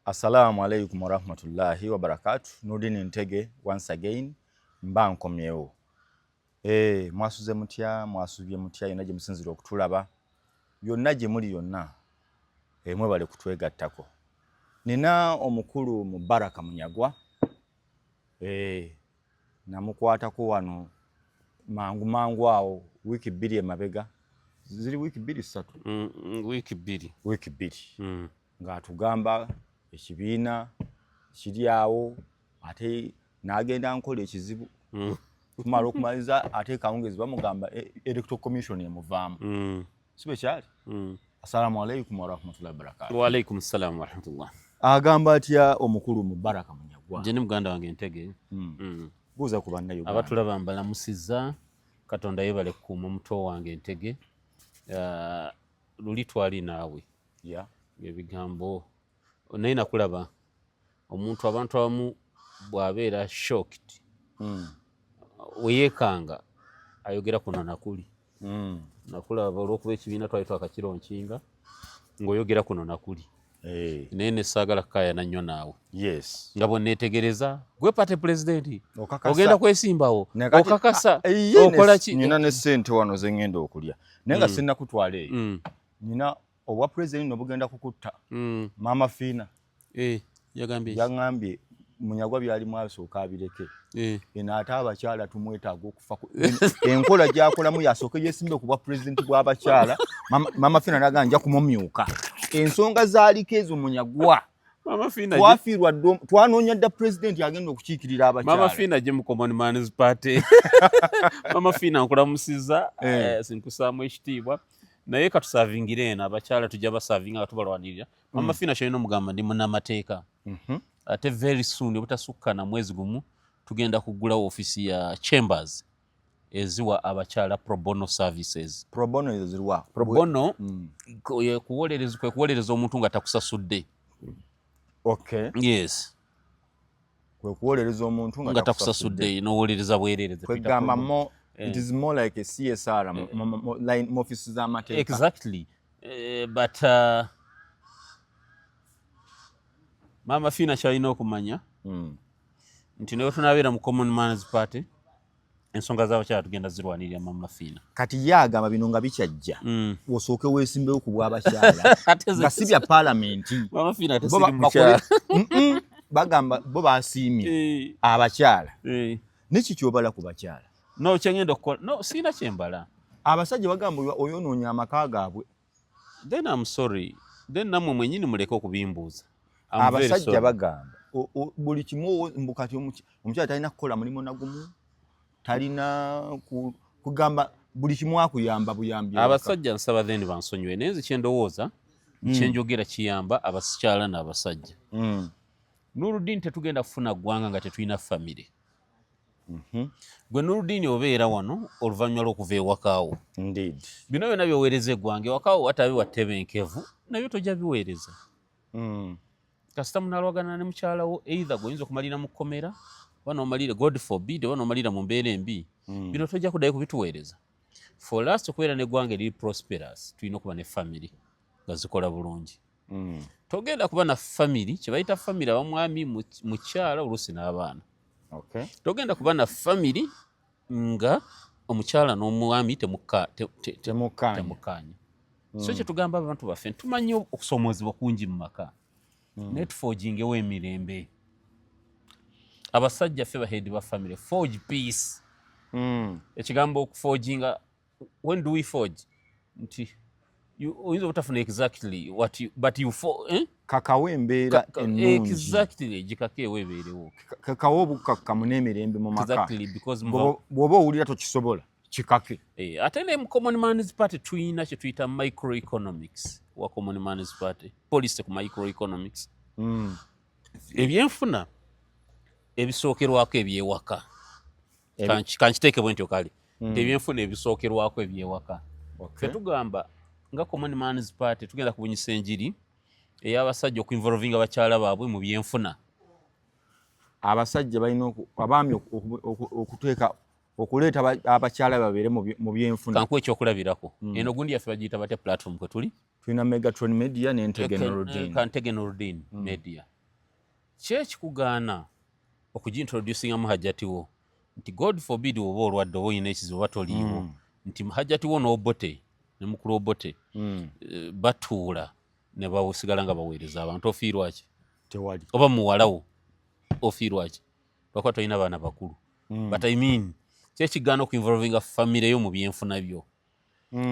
Assalamu alaikum warahmatullahi wabarakatuh. Nurdin Ntege once again mba nkomyewo. Mwasuze mutya, mwasubye mutya inaje musinziro okutulaba. Yonna gye muli yonna. Mwebale kutwegattako. Nina omukulu Mubaraka Munyagwa. Namukwatako wano mangu awo wiki 2 emabega. Ziri wiki 2 3. Wiki 2. Nga tugamba ekibiina kiri awo ate n'agenda nkola ekizibu tumala okumaliza ate kawungezi bamugamba electoral commission emuvaamu sibe kyali. Assalamu alaikum warahmatullahi wabarakatuh. Wa alaikum assalam warahmatullah. Agamba atya omukulu Mubaraka Munyagwa? Jeni muganda wange Ntege. Buuza ku banna Uganda. Abatulaba mbalamusiza Katonda yebale kuuma muto wange Ntege. Luli twali naawe. Yeah. Ebigambo naye nakulaba omuntu abantu abamu bwabeera shocked weyekanga ayogera kuno nakuli. Nakulaba olw'okuba ekibiina twali twakakironkinga ng'oyogera kuno nakuli. Naye nesaagala kukayana nnyo naawe. Yes. Nga bw'onneetegereza gwe pate pulezidenti ogenda kwesimbawo okakasa okola ki? Nina ne ssente wano ze ngenda okulya naye nga sinnakutwala eyo. Nina obwa president nobugenda kukutta. Mama Fina yagambye Munyagwa byali mwasooka abireke. Ate abakyala tumwetaaga okufa. Enkola gyakolamu yasooka yesimbe ku bwa president bw'abakyala. Mama Fina naganja kumumyuka. Ensonga zaaliko ezo Munyagwa. Mama Fina twafiirwa twanoonya dda president agenda okukiikirira abakyala. Mama Fina gye mu Common Man's Party. Mama Fina nkulamusiza sinkusaamu ekitiibwa. Naye katusavingire eno abakyala tujja basavinga nga tubalwanirira. Mama Fina kyalina omugamba ndi munnamateeka. Ate very soon obutasukka na mwezi gumu tugenda kugula ofisi ya Chambers eziwa abakyala pro bono services. Pro bono ezo ziriwa? Pro bono kuwolereza omuntu nga takusasudde. Okay. Yes. Kuwolereza omuntu nga takusasudde n'owolereza bwerereze. Kwegamba it is more like a CSR line office za mateeka. Exactly. But Mama Fina kyalina okumanya nti naye tunabeera mu Common Man's Party ensonga z'abakyala tugenda zirwanirira Mama Fina. Kati yagamba bino nga bikyajja osooke weesimbewo ku bw'abakyala nga si bya paalamenti. Mama Fina tesiri mukyala. Bagamba bo baasiimye abakyala. Niki kyobala ku bakyala? No kyengenda okukola. No sina kyembala. Abasajja bagamba oyonoonya amaka gaabwe. Then I'm sorry. Then namwe mwenyini muleke okubimbuuza. Abasajja bagamba buli kimu mbukati omukyala talina kukola mulimu nagumu. Talina kugamba buli kimu akuyamba buyambi. Abasajja nsaba then bansonyiwe naye kyendowooza kyenjogera kiyamba abakyala n'abasajja. Nurdin tetugenda kufuna ggwanga nga tetulina famire. Gwe Nurdin obeera wano oluvannyuma lw'okuva ewakaawo. Indeed. Bino byonna byoweereza eggwanga ewakaawo watabe wattebenkevu nabyo tojja biweereza. Kasita munaalwagana ne mukyalawo either goyinza okumalira mu kkomera wano omalire God forbid wano omalira mu mbeera embi. Bino tojja kuddayo kubituweereza. For us okubeera n'eggwanga eriri prosperous tulina okuba ne family nga zikola bulungi. Togenda kuba na family kye bayita family abamwami mukyala oluusi n'abaana. Okay. Togenda kuba na family nga omukyala n'omwami temukkaanya. So kye tugamba abantu baffe tumanyi okusomoozebwa kungi mu maka. Naye tuforgingewo emirembe. Abasajja ffe baheedi ba family forge peace. Ekigambo okuforginga, when do we forge? Nti oyinza obutafuna exactly what you but you kakawo embeera ennungi. Exactly gikakeewo ebeerewo. Kakawo obukakkamu n'emirembe mu maka. Exactly because bw'oba owulira tokisobola kikake. Ate ne mu Common Man's Party tuyina kye tuyita microeconomics wa Common Man's Party. Policy ku microeconomics. Ebyenfuna ebisookerwako ebyewaka. Kankiteeke bwentyo kale. Ebyenfuna ebisookerwako ebyewaka. Ffe tugamba nga Common Man's Party tugenda kubunyisa enjiri ey'abasajja okuinvolvinga abakyala baabwe mu byenfuna. Abasajja balina abaami okuteeka okuleeta abakyala babeere mu byenfuna. Kankuwa ekyokulabirako. Eno gundi yaffe bagiyita bate platform kwe tuli. Tulina Megatron Media ne Ntege Nurdin. Ntege Nurdin Media. kyekikugaana okugintroducingamu hajjatiwo nti god forbid oba olwadde oba olina ekizibu oba toliiwo nti hajjatiwo n'obote ne mukulu obote batuula ne basigala nga baweereza abantu ofiirwaki tewali oba muwalawo ofiirwaki lwakuba tolina baana bakulu but I mean kyekigaana okuinvolvinga famire yo mu byenfuna byo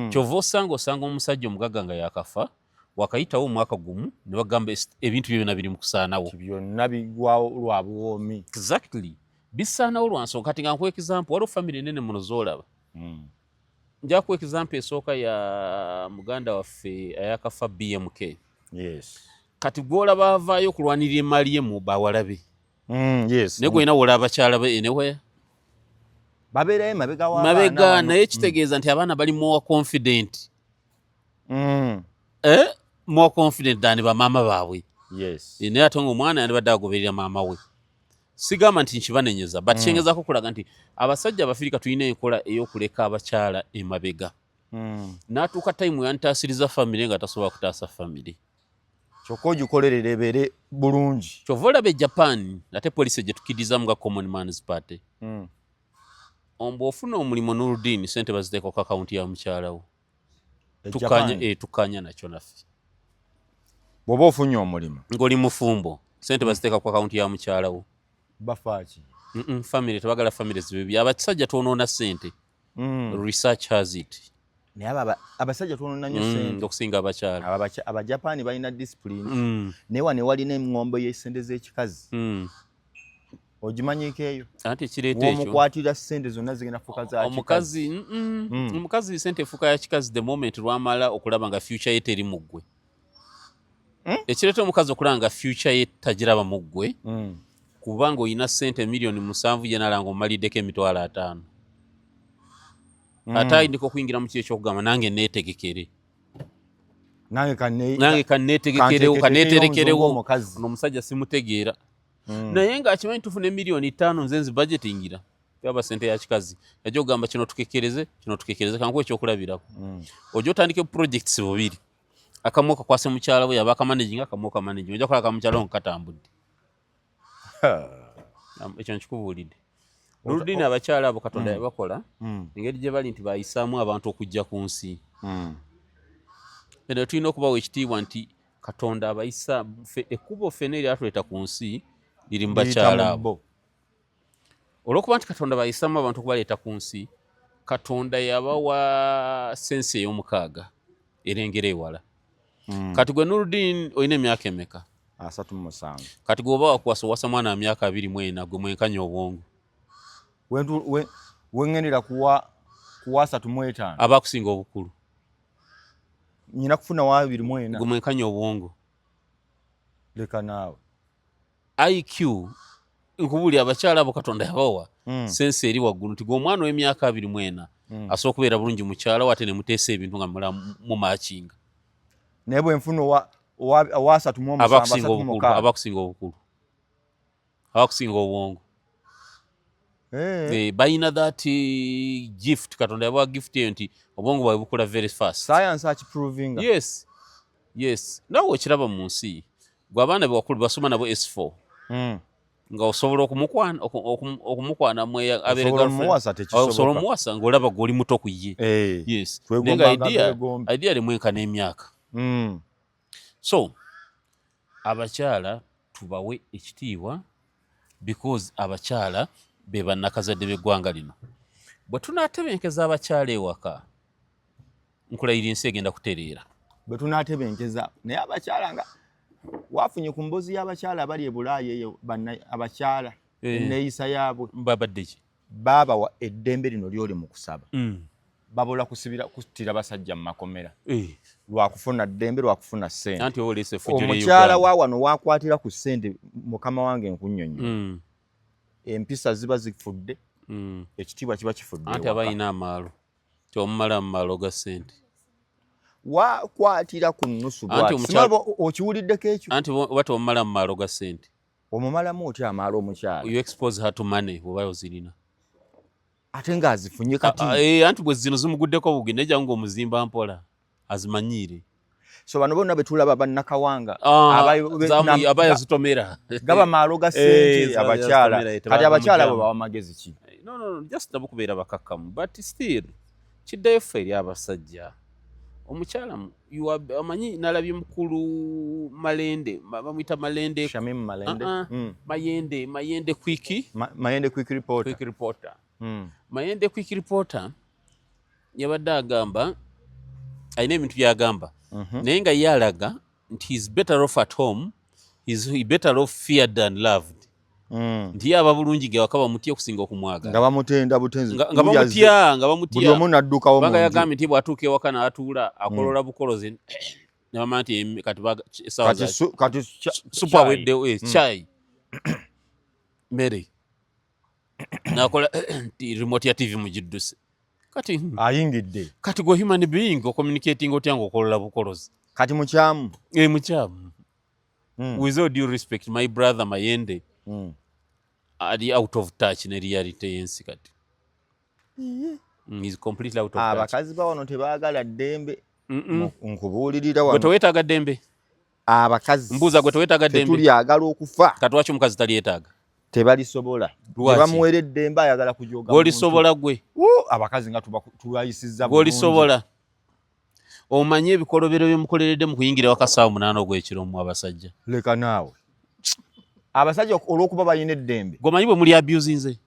kyova osanga omusajja omugagga nga yakafa wakayitawo omwaka gumu ne bagamba ebintu byo byonna biri mu kusaanawo byonna bigwawo lwa buwoomi exactly bisaanawo lwa nsonga kati nga nkuwa example waliwo famire nene muno zoolaba nja kuwa example esooka ya muganda waffe ayakafa BMK yes kati gwolaba avaayo okulwanirira emaali ye mu bawalabe yes naye gwena wola abakyala be enewe babeerayo mabega w'abaana mabega naye kitegeeza nti abaana bali more confident more confident than bamaama baabwe yes naye ate ngaomwana yandibadde agoberera maama we sigamba nti nkibanenyeza but kyengezaako kulaga nti abasajja abafirika tulina enkola ey'okuleka abakyala emabega n'atuuka tayimu yantaasiriza famire nga tasobola kutaasa famire kyokka ogikolerera ebeere bulungi kyova olaba e Japan ate polisi gye tukkirizamu nga common mans party ombu ofuna omulimu Nuruddin sente baziteeka ku akawunti ya mukyalawo tukkaanya nakyo naffe bw'oba ofunye omulimu ng'oli mufumbo sente baziteeka ku akawunti ya mukyalawo bafaaki famire tebagala famire zibebi abasajja twonoona sente research has it naye abasajja twonoona nnyo sente okusinga abakyala abajapaani balina discipline naye wano walina eŋŋombo y'essente z'ekikazi ogimanyiko eyo anti ekireeta ekyo womukwatira sente zonna zigenda fuka za omukazi omukazi sente efuka ya kikazi the moment lwamala okulaba nga future ye teri mu ggwe ekireeta omukazi okulaba nga future ye tagiraba mu ggwe kubanga olina sente miliyoni 7 ye nalanga omumaliddeko emitwalo 5 ate ayindika okuyingira mu kiri ekyokugamba nange neetegekere nange kaneeterekerewo omusajja simutegeera naye ng'akimanyi tufune miliyoni 5 nze nzibudgetingira yaba sente ya kikazi yajja okugamba kino tukekereze kankuwa ekyokulabirako ojja otandike projects bubiri akamu okakwase mukyala we yaba akamaneginga akamu okamanaging ojja kukola akamukyala wo nkatambudde ekyo nkikubuulidde Nuruddin abakyala abo Katonda yabakola engeri gye bali nti bayisaamu abantu okujja ku nsi era tulina okubawa ekitiibwa nti Katonda abayisa ekkubo ffenna eryatuleeta ku nsi liri mu bakyala abo olw'okuba nti Katonda bayisaamu abantu okubaleeta ku nsi Katonda yabawa sensi ey'omukaaga erengera ewala kati gwe Nuruddin olina emyaka emeka 37 kati gweoba wakuwasa owasa mwana wa myaka 24 gwe mwenkanya obwongo wengendera kuwa 35 abakusinga obukulu nyina kufuna wa 24 gwe mwenkanya obwongo leka naawe IQ nkubuli abakyala abo Katonda yabawa sensi eri waggulu nti gwe omwana w'emyaka 24 asobola okubeera bulungi mukyala wate ne muteesa ebintu nga mula mu maakinga naye bwe nfuna owa 37 abakusinga obukulu abakusinga obwongo balina that gift Katonda yabawa gift eyo nti obwongo bwawe bukula very fast science akiproving yes nawe okiraba mu nsi gwe abaana bewakulu basoma nabo S4 nga osobola okumukwana osobola omuwasa ng'olaba gweoli muto ku ye yes naye nga idea limwenkana emyaka so abakyala tubawe ekitiibwa because abakyala be bannakazadde b'eggwanga lino bwe tunaatebenkeza abakyala ewaka nkulayira ensi egenda kutereera bwe tunaatebenkeza naye abakyala nga wafunye ku mbozi y'abakyala abali e Bulaaya eyo abakyala enneeyisa yaabwe babadde ki baabawa eddembe lino lyoli mu kusaba babola kuttira basajja mu makomera lwakufuna ddembe lwakufuna ssente omukyala wa wano waakwatira ku ssente mukama wange nkunnyonnyola empisa ziba zifudde ekitiibwa kiba kifudde anti abalina amaalo kyomumala mu maalo ga ssente wakwatira ku nnusu okiwuliddeko ekyo anti oba tomumala mu maalo ga ssente omumalamu otya amaalo omukyala you expose her to money oba ozirina ate ng'azifunye kati anti bwe zino zimuguddeko bugi nejja ng'omuzimba mpola azimanyiire so bano bonna betulaba bannakawanga abaya zitomera gaba maalo ga sente abakyala kati abakyala abo bawa magezi ki no just nabo kubeera bakakkamu but still kiddayo ffe eri abasajja omukyala amanyi nalabye mukulu Malende bamuyita Malende Shamim Malende Mayende Quick Reporter Mayende Quick Reporter yabadde agamba alina ebintu byagamba naye nga ye alaga nti he's better off at home, he's better off feared than loved. Nti yaba bulungi ge wakaba mutye okusinga okumwaga nga bamutenda butenzi nga bamutya buli omu naddukawo banga yagambye nti bwatuuka ewaka n'atuula akolola bukolozi ne bamanya nti kati esawa kati supu aweddewo chai mmere nakola nti remote ya TV mugidduse kati ayingidde kati go human being communicating otya nga okolola bukolozi kati mukyamu mukyamu with all due respect my brother Mayende ali out of touch ne reality yensi kati he's completely out of touch. Abakazi bawano tebaagala ddembe nkubuulirira wano gwe tewetaaga ddembe abakazi mbuuza gwe tewetaaga ddembe tetulyagala okufa kati lwaki omukazi taliyeetaaga tebalisobola tebamuwera eddembe ayagala kujoga gw'olisobola gwe abakazi nga tubayisizza gw'olisobola omanye ebikolobero byemukoleredde mu kuyingira wakasaawa 8 ogw'ekiro mu abasajja leka naawe abasajja olw'okuba balina eddembe gwomanyi bwe muli abusinze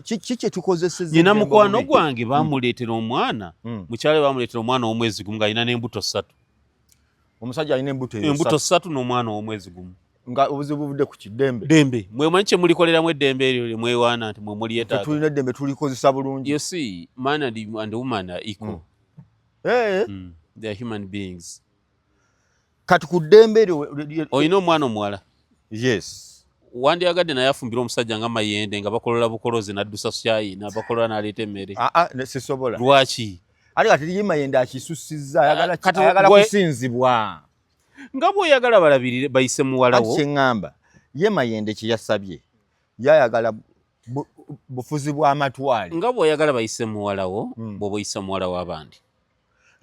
kiki kye tukozesezza nyina mukwano gwange bamuleetera omwana mukyale bamuleetera omwana w'omwezi gumu ng'alina n'embuto 3 omusajja alina embuto 3 n'omwana w'omwezi gumu nga obuzibu buvudde ku kiddembe ddembe mwemanyi kye mulikoleramu eddembe eryo mwewaana nti mwe mulyetaaga tulina eddembe tulikozesa bulungi you see man and woman are equal they are human beings kati ku ddembe eryo olina omwana omuwala yes wandyagadde naye afumbira omusajja nga Mayende nga bakolola bukolozi n'addusa syayi n'abakolola n'aleeta emmere sisobola lwaki ate kati ye Mayende akisussizza ayagala kusinzibwa nga bw'oyagala balabirire bayise muwalawo kyeŋŋamba ye Mayende kye yasabye yayagala bufuzi bw'amatwale nga bw'oyagala bayise muwalawo bw'oba oyisa muwala w'abandi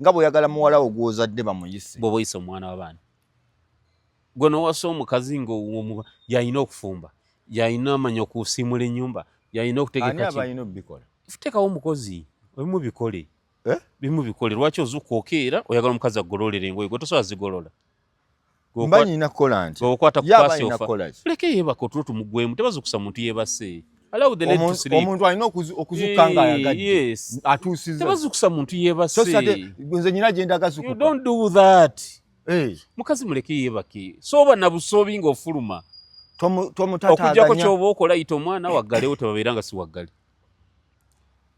nga bw'oyagala muwalawo gw'ozadde bamuyise bw'oba oyisa omwana w'abandi gwe n'owasa omukazi nga yalina okufumba yalina amanya okusiimula ennyumba yalina okutegekateekawo omukozi ebimu bikole bimu bikole lwaki ozuuka okeera oyagala omukazi agololera engoye gwe tosobola zigolola mba nyina kukola nti okwata kupaasiofa leke yeebaka otulo tumugwemu tebazukusa muntu yeebase omuntu alina okuzuuka nga ayagadde atuusiza tebazukusa muntu yeebase nze nyina gye ndagazukuka you don't do that mukazi muleke yeebake sooba na busoobi ng'ofuluma okujjako kyoba okola yita omwana waggalewo tebabeera nga si waggale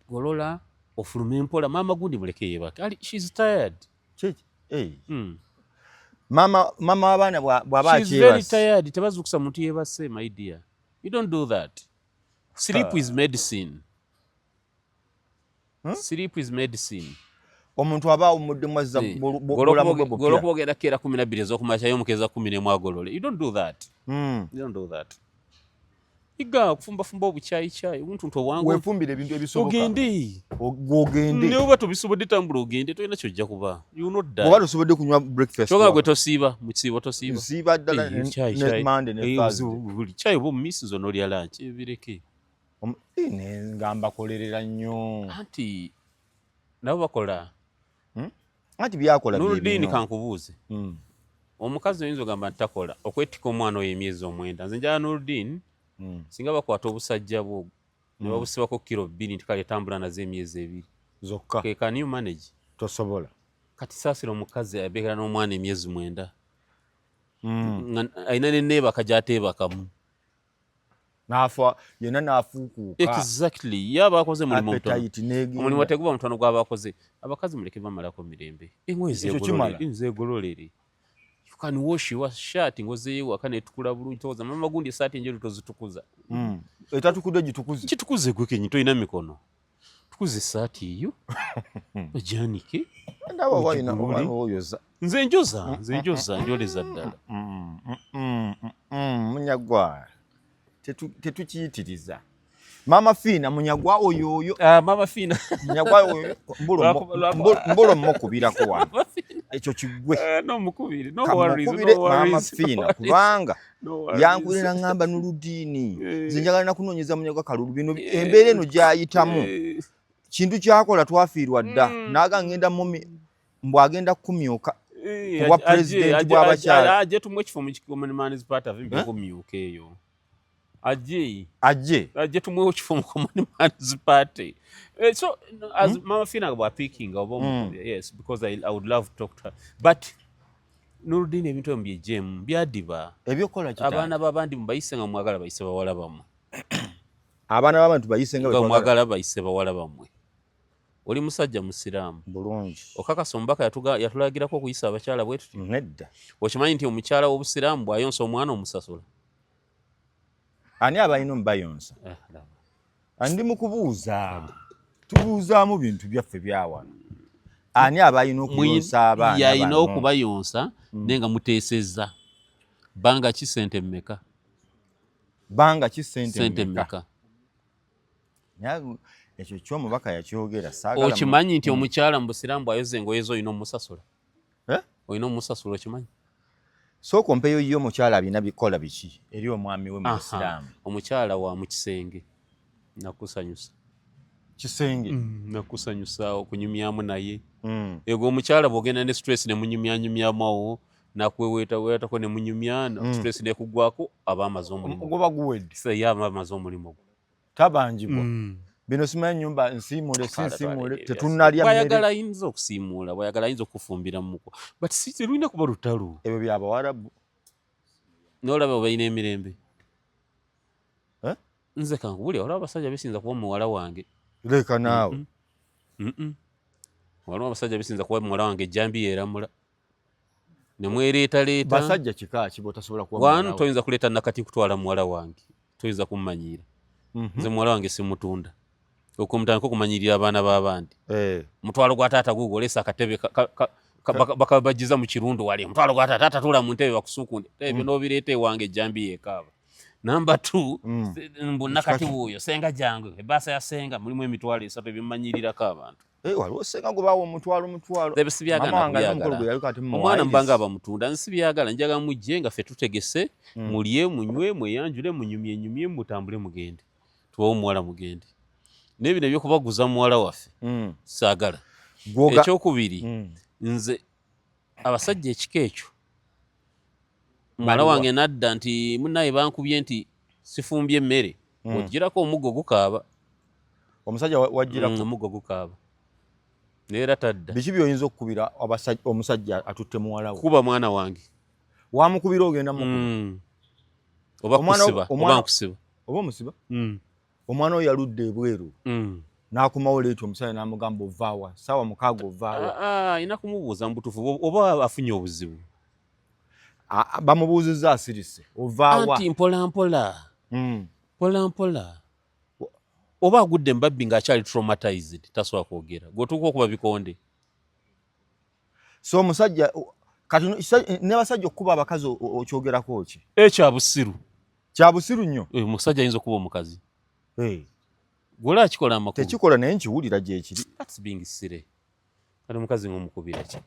golola ofuluma empola maama gundi muleke yeebake she's tired mama w'abaana bw'aba she's very tired tebazukusa muntu yeebase my dear you don't do that sleep is medicine sleep is medicine omuntu aba awumuddemu azza bulamu bwe bupya golokubogera keera 12 ez'okumakyayo omukeza 11 agolole you don't do that you don't do that iga kufumbafumba obukyayikyayi omuntu nti obwangu weefumbira ebintu ebisoboka ogende ne oba tobisobodde tambula ogende tolina kyojja kuba you not die oba tosobodde kunywa breakfast kyogala gwe tosiiba mu kisiibo tosiiba nsiiba ddala ne Monday ne Thursday buli kyayi oba omumisizo n'olya lunch ebireke ngamba kolerera nnyo anti nabo bakola anti byakola Nurdin kankubuuze omukazi oyinza ogamba nti takola okwetika omwana oyo emyezi 9 nze njala Nurdin singa bakwata obusajja bwo ne babusibako kilo 2 nti kale tambula nazo emyezi 2 zokka can you manage tosobola kati saasira omukazi abeekera n'omwana emyezi 9 alina nenneebaka gy'ateebakamu nafa yena nafuukuuka exactly yaba akoze mulimu omulimu teguba mutono gw'aba akoze abakazi muleke bamalako mirembe engoye zegololere you can wash your shirt ngozeeyo waka netukula bulungi toza mama gundi esaati enjeru tozitukuza etatukudde gitukuze kitukuze gwe kenyi toyina mikono tukuze esaati eyo ojanike ndawa wayina oyoza nze njoza njoleza ddala munyagwa tetukiyitiriza mama Fiina munyagwa oyo mama Fiina munyagwa oyo mbulo mmukubirako wano ekyo kiggwe no mukubiri no worries kamukubire no maama worries Fiina kubanga no worries. yankubira ngamba Nuruddin nze njagala nakunoonyeza munyaga kalulu bino embeera eno gyayitamu kintu kyakola twafiirwa dda naaga ngenda mbwagenda kumyuka kuba pulezidenti bw'abakyala ajje tumwe ekifo mu Common Man's Party avimbe kumyuka eyo ajje tumwe ekifo mu Common Man's Party. So as Mama Fiina bwa picking yes, because I would love to talk to her, but Nuruddin ebintu byejjem byadiba ebyokola kitanda abaana babandi mubayise nga mwagala bayise bawala bamwe abaana b'abantu bayise nga mwagala bayise bawala bamwe. Oli musajja musiraamu bulungi okakasa omubaka yatulagirako okuyisa abakyala bwe tuti nedda okimanyi nti omukyala w'obusiraamu bw'ayonsa omwana omusasula ani abalina omubayonsa andi mu kubuuza tubuuzaamu bintu byaffe byawano ani abalina okuyonsa abaana yalina okubayonsa naye nga muteesezza banga ki sente mmeka sente mmeka ekyo ky'omubaka yakyogera okimanyi nti omukyala mu busiraamu bw'ayoza engoye zo olina omusasula olina omusasula okimanyi sooka ompeeyo yo omukyala alina bikola biki eri omwami we mu busiraamu omukyala wa mu kisenge nakusanyusa kisenge nakusanyusa okunyumyamu naye ego omukyala bw'ogenda ne stress ne munyumyanyumyamu nakweweetako ne munyumya stress nekugwako aba amaze omulimu guba guwedde ye aba amaze omulimu gwo tabangibwa bino simanyi nyumba nsiimule sinsiimule tetunnalya mmere bwayagala ayinza okusiimuula bwayagala ayinza okufumbira muko but si terulina kuba lutalo ebyo byabawarabu n'olaba balina emirembe nze kankubulya olaba abasajja besinza kuba muwala wange leka naawe waliwo abasajja besinza kuba muwala wange ejjambi yeeramula nemwereetaleeta basajja kika ki botasobola kuba wanu toyinza kuleeta nakati kutwala muwala wange toyinza kummanyiira nze muwala wange simutunda okumutandika okumanyirira abaana b'abandi mutwalo gwa taata gugo olesa akatebe bakabajiza mu kirundu wali mutwalo gwa taata tula mu ntebe bakusukunde ebyo n'obireeta ewange ejjambi yeekaaba. Number 2 mbunakati wuuyo senga jangu ebaasa ya senga mulimu emitwalo 3 ebimmanyirirako abantu waliwo senga gwe baawa omutwalo omwana mbanga abamutunda nsibyagala njaga mujje nga ffe tutegese mulye munywe mweyanjule munyumyenyumye mutambule mugende tubawo omuwala mugende n'ebino ebyokubaguza muwala waffe saagala. Ekyokubiri nze abasajja ekika ekyo muwala wange nadda nti munnaye bankubye nti sifumbye emmere ogirako omuggo gukaaba omusajja wagirako omuggo gukaaba neera tadda. Biki by'oyinza okukubira omusajja atutte muwala we? Kuba mwana wange wamukubira ogenda oba kusiba oba nkusiba oba omusiba omwana oyo yaludde ebweru n'akomawo leeti omusajja n'amugamba ovaawa saawa 6 ovaawa ayina kumubuuza mu butuufu oba afunye obuzibu bamubuuzizza asirise ovaawa anti mpolampola mpolampola oba agudde mbabbi ng'akyali traumatized tasobola kwogera gwetuuka okuba bikonde. So omusajja kati ne basajja okuba abakazi okyogerako ki? Kyabusiru kyabusiru nnyo omusajja ayinza okuba omukazi gola akikola amakulu tekikola naye nkiwulira gyekiri. That's being sire kati omukazi ng'omukubira ki?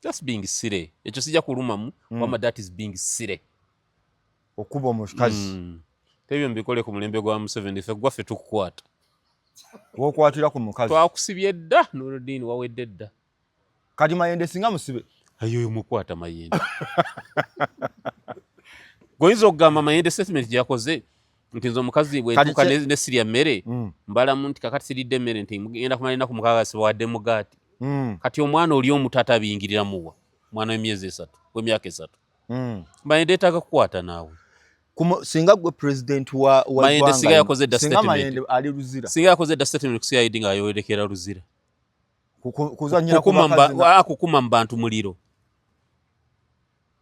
Just being sire ekyo sijja kulumamu wama that is being sire okuba omukazi tebyo mbikole ku mulembe gwa Museveni ffe gwaffe tukukwata wokwatira ku mukazi twakusibye dda Nuruddin wawedde dda kati Mayende singa musibe ayo mukwata Mayende goyinza okugamba Mayende statement gyakoze nti nze omukazi bwentuuka ne sirya mmere mbalamu nti kakati siridde emmere nti ngenda kumala enaku 6 wadde mugaati kati omwana oli omutata abiyingirira muwa mwana w'emyezi 3 w'emyaka 3 Mayende etaaga kukwata naawe singa gwe president wa Mayende singa yakoze dda statement Mayende ali Luzira singa yakoze dda statement ku CID nga ayoolekera Luzira kuzanyira ku bakazi kukuma mu bantu muliro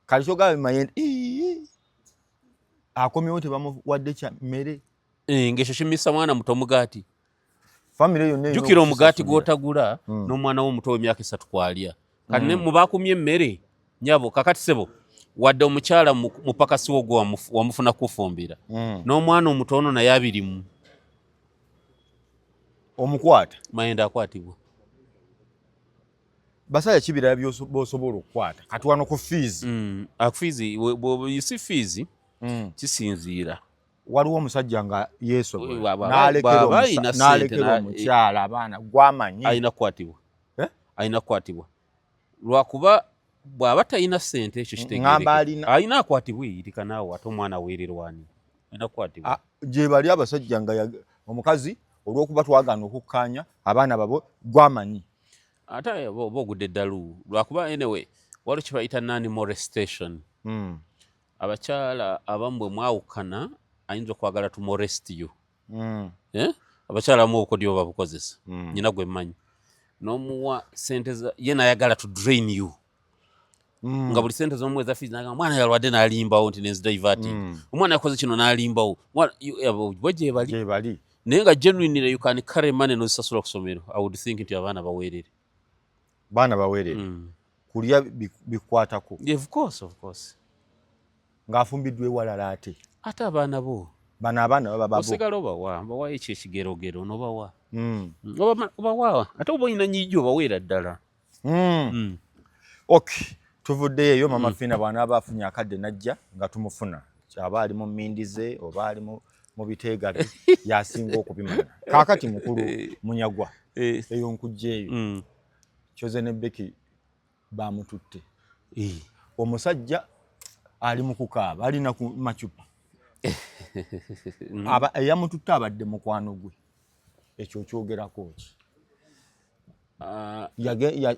kali kyogabe Mayende akomyewo tebamuwadde kya mmere ng'ekyo kimisa mwana muto mugaati famire yonna jukira omugaati gw'otagula n'omwana w'omuto w'emyaka 3 kwalya kati ne mu baakumye emmere nyabo kakati sebo wadde omukyala mupakasi wo gwe wamufuna kufumbira n'omwana omutono naye abirimu omukwata Mayende akwatibwa basaya kibira byosobola okukwata kati wano ku fees fees you see fees kisinziira waliwo omusajja nga yeesobola n'alekera omukyala abaana gwamanyi ayina kukwatibwa lwakuba bw'aba talina ssente ekyo kitegeereka ayina akwatibwa eyirika naawe ate omwana weererwani ayina kukwatibwa gye bali abasajja nga omukazi olw'okuba twagaana okukkaanya abaana babo gwamanyi ate oba ogudde eddalu lwakuba anyway waliwo kye bayita non-molestation abakyala abamu bwe mwawukana ayinza okwagala to molest you abakyala abamu obukodyo babukozesa nyina gwe mmanyi n'omuwa sente ye n'ayagala to drain you nga buli sente z'omuweza fees n'agamba omwana yalwadde n'alimbawo nti nenzidiverting omwana yakoze kino n'alimbawo bwe gye bali naye nga genuinely you can carry money n'ozisasula ku ssomero I would think nti abaana baweerere kulya bikwatako of course ng'afumbiddwa ewalala ate abaana bo bano abaana baba osigala obawa ekyo ekigerogero n'obawa obawa ate oba olina nyiijjo obaweera ddala okay tuvuddeyo eyo mama Fina bw'anaaba afunye akadde najja nga tumufuna kyaba ali mu mmindi ze oba ali mu biteega bye yasinga okubimanya kaakati mukulu munyagwa eyo nkujjeeyo Choze ne Becky bamututte omusajja ali mu kukaaba alina ku macupa eyamututte abadde mukwano gwe ekyo kyogerako ki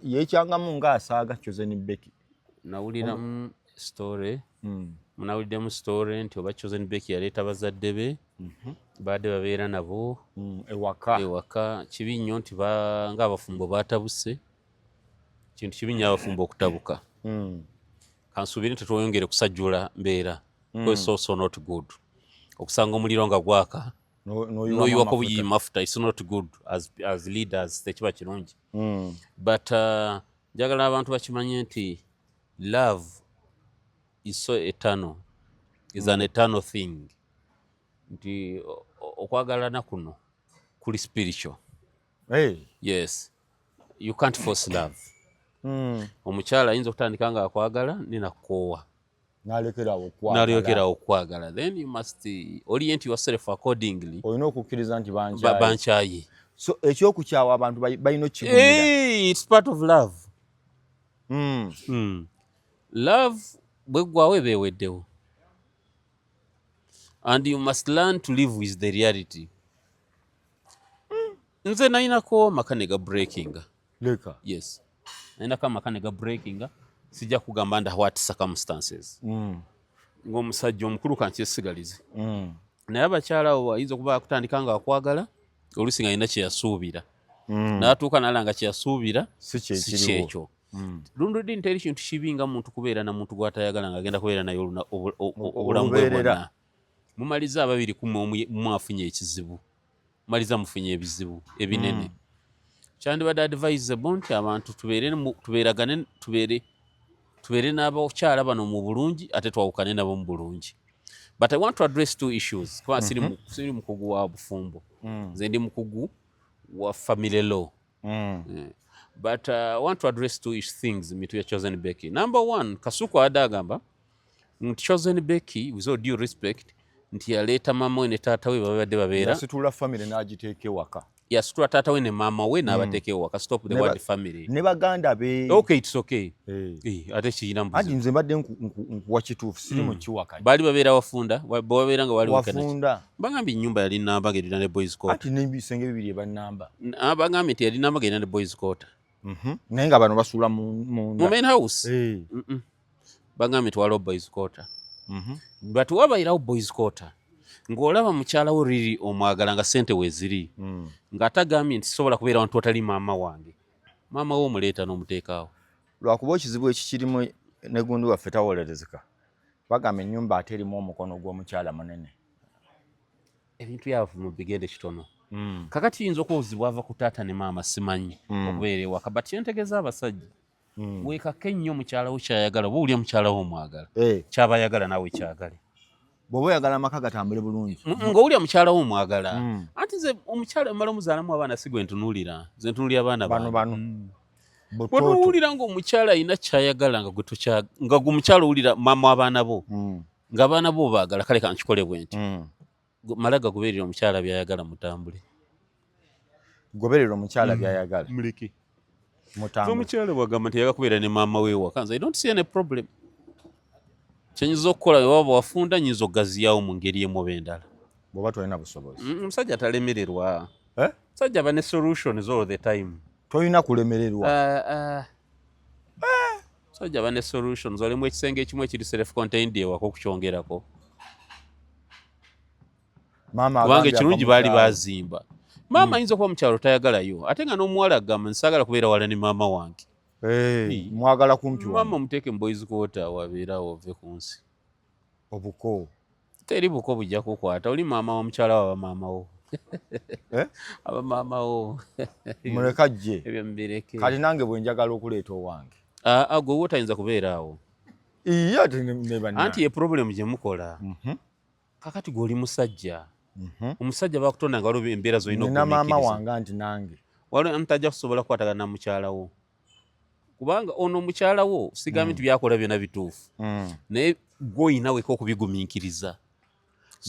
yeekyangamu ng'asaaga Choze ne Becky nawuliramu story munawuliddemu story nti oba Choze ne Becky yaleeta bazadde be baadde babeera nabo ewaka kibi nnyo nti ng'abafumbo baatabuse kintu kibi nnyo abafumbo okutabuka kansuubire nti tweyongere kusajjula mbeera so not good okusanga omuliro nga gwaka n'oyiwako buyiyi mafuta is not good as leaders tekiba kirungi but njagala abantu bakimanye nti love is so eternal is an eternal thing nti okwagalana kuno kuli spiritual yes you can't force love omukyala ayinza okutandika nga akwagala nenakukoowa n'alekerawo okwagala then you must orient yourself accordingly olina okukkiriza nti bankyaye so ekyokukyawa abantu balina okukigumira it's part of love love bweggwawo ebeeweddewo and you must learn to live with the reality nze nayinako makane ga breaking leka yes nayinako amakane ga breaking sijja kugamba under what circumstances ng'omusajja omukulu kankyesigalize naye abakyala abo ayinza okuba akutandika nga akwagala oluusi nga alina kyeyasuubira n'atuuka n'alanga kyeyasuubira si kyekyo lundudini teri kintu kibi nga muntu kubeera na muntu gw'atayagala ng'agenda kubeera naye obulamu bwe bwonna mumaliza ababiri mwafunye ekizibu mumaliza mufunye ebizibu ebinene kyandibadde advisable nti abantu tubeeragane tubeere n'abakyala bano mu bulungi ate twawukane nabo mu bulungi but I want to address two issues kuba siri mukugu wa bufumbo nze ndi mukugu wa family law but I want to address two things mitu ya Choze ne Becky. Number one, Kasuku adagamba nti Choze ne Becky with all due respect nti yaleeta mama we ne taata we babadde babeera yasitula family n'agiteeka ewaka yasitula taata we ne mama we n'abateeka ewaka stop the word family ne baganda be okay it's okay ate kiyina mbuzi ati nze mbadde nkuwa kituufu siri mu kiwaka baali babeera wafunda babeera nga wali wafunda bagambye ennyumba yali namba gerina ne boys quarter ati n'ebisenge bibiri ebannamba bagambye nti yali namba gerina ne boys quarter naye nga bano basuula mu main house bagambye nti waliwo boys quarter but wabayirawo boys quarter ng'olaba mukyala wo riri omwagala nga ssente weeziri ng'atagambye nti sobola kubeera wantu watali maama wange maama we omuleeta n'omuteekaawo lwakuba ekizibu ekikirimu ne gundi waffe tawolerezeka bagamba ennyumba ate erimu omukono gw'omukyala munene ebintu byava mu bigende kitono kakati kiyinza okuwuzibwa ava ku taata ne maama simanyi okubeera ewaka but kyentegeeza abasajja weekaka ennyo mukyala wo kyayagala oba olya mukyala wo omwagala kyaba ayagala naawe kyagale bw'oba oyagala amaka gatambule bulungi ng'owulya mukyala wo omwagala anti nze omukyala mmala omuzaalamu abaana si gwe ntunuulira nze ntunuulira abaana bano Bw'owulira ng'omukyala alina kyayagala nga gumukyala owulira mama abaana bo ng'abaana bo baagala kale kankikole bwe nti malaga goberera omukyala byayagala mutambule. Goberera omukyala byayagala muleke mutambule. Omukyala bwagamba nti yaga kubeera ne maama we ewaka nze I don't see any problem. Kyenyiza okukola waba wafunda nyinza okugaziyaawo mu ngeri emu oba endala bw'oba tolina busobozi. Omusajja talemererwa. Omusajja aba ne solutions all the time. Tolina kulemererwa. Omusajja aba ne solutions. Olimu ekisenge ekimu ekiri self contained ewaka okukyongerako. Kubanga ekirungi baali bazimba. Maama ayinza okuba mukyalo tayagalayo ate nga n'omuwala agamba nsaagala kubeera wala ne maama wange. Mwagala kumpi wange. Maama muteeke mu boys quarter wabeerawo ove ku nsi. Obuko. Teri buko bujja kukwata. Oli maama wa mukyala wa maama wo. Aba maama wo. Muleka jje. Ebyo mbireke. Kati nange bwe njagala okuleeta owange. Gwe wotayinza kubeeraawo. Iya tebana. Anti ye problem gye mukola. Kakati gw'oli musajja. Omusajja bakutonda nga waliwo embeera z'olina okugumiikiriza. Nina maama wange anti nange. Waliwo antajja kusobola kukwatagana na mukyala wo. Kubanga ono mukyala wo sigambye nti byakola byonna bituufu. Naye gw'olina weka okubigumiikiriza.